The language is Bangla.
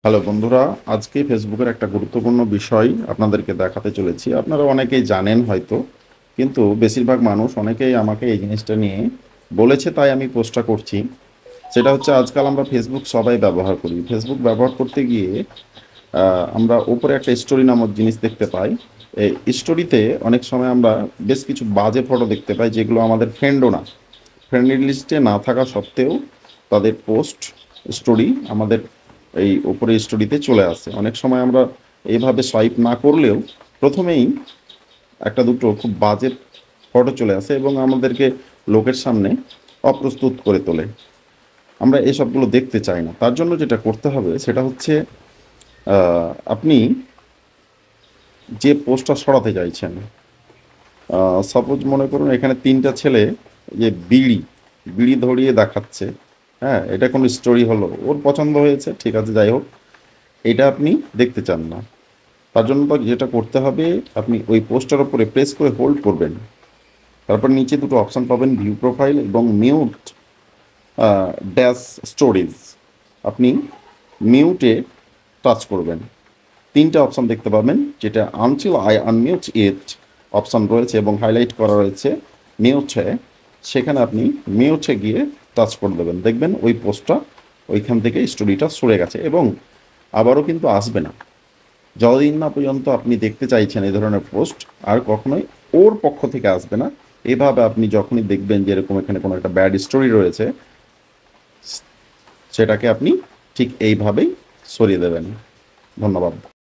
হ্যালো বন্ধুরা, আজকে ফেসবুকের একটা গুরুত্বপূর্ণ বিষয় আপনাদেরকে দেখাতে চলেছি। আপনারা অনেকেই জানেন হয়তো, কিন্তু বেশিরভাগ মানুষ অনেকেই আমাকে এই জিনিসটা নিয়ে বলেছে, তাই আমি পোস্টটা করছি। সেটা হচ্ছে, আজকাল আমরা ফেসবুক সবাই ব্যবহার করি। ফেসবুক ব্যবহার করতে গিয়ে আমরা উপরে একটা স্টোরি নামক জিনিস দেখতে পাই। এই স্টোরিতে অনেক সময় আমরা বেশ কিছু বাজে ফটো দেখতে পাই, যেগুলো আমাদের ফ্রেন্ডও না, ফ্রেন্ড লিস্টে না থাকা সত্ত্বেও তাদের পোস্ট স্টোরি আমাদের এই ওপরে স্টোরিতে চলে আসে। অনেক সময় আমরা এইভাবে সোয়াইপ না করলেও প্রথমেই একটা দুটো খুব বাজে ফটো চলে আসে এবং আমাদেরকে লোকের সামনে অপ্রস্তুত করে তোলে। আমরা এসবগুলো দেখতে চাই না। তার জন্য যেটা করতে হবে সেটা হচ্ছে, আপনি যে পোস্টটা সরাতে চাইছেন, সাপোজ মনে করুন এখানে তিনটা ছেলে যে বিড়ি বিড়ি ধরিয়ে দেখাচ্ছে। হ্যাঁ, এটা কোনো স্টোরি হলো, ওর পছন্দ হয়েছে, ঠিক আছে, যাই হোক, এটা আপনি দেখতে চান না। তার জন্য তো যেটা করতে হবে, আপনি ওই পোস্টার উপরে প্রেস করে হোল্ড করবেন। তারপর নিচে দুটো অপশান পাবেন, ভিউ প্রোফাইল এবং মিউট ড্যাশ স্টোরেজ। আপনি মিউটে টাচ করবেন। তিনটা অপশান দেখতে পাবেন, যেটা until I unmute it option রয়েছে এবং হাইলাইট করা রয়েছে মিউটে। সেখানে আপনি মিউটে গিয়ে টাচ করে দেবেন, দেখবেন ওই পোস্টটা ওইখান থেকে স্টোরিটা সরে গেছে এবং আবারও কিন্তু আসবে না। যতদিন না পর্যন্ত আপনি দেখতে চাইছেন এই ধরনের পোস্ট, আর কখনোই ওর পক্ষ থেকে আসবে না। এভাবে আপনি যখনই দেখবেন যে এরকম এখানে কোনো একটা ব্যাড স্টোরি রয়েছে, সেটাকে আপনি ঠিক এইভাবেই সরিয়ে দেবেন। ধন্যবাদ।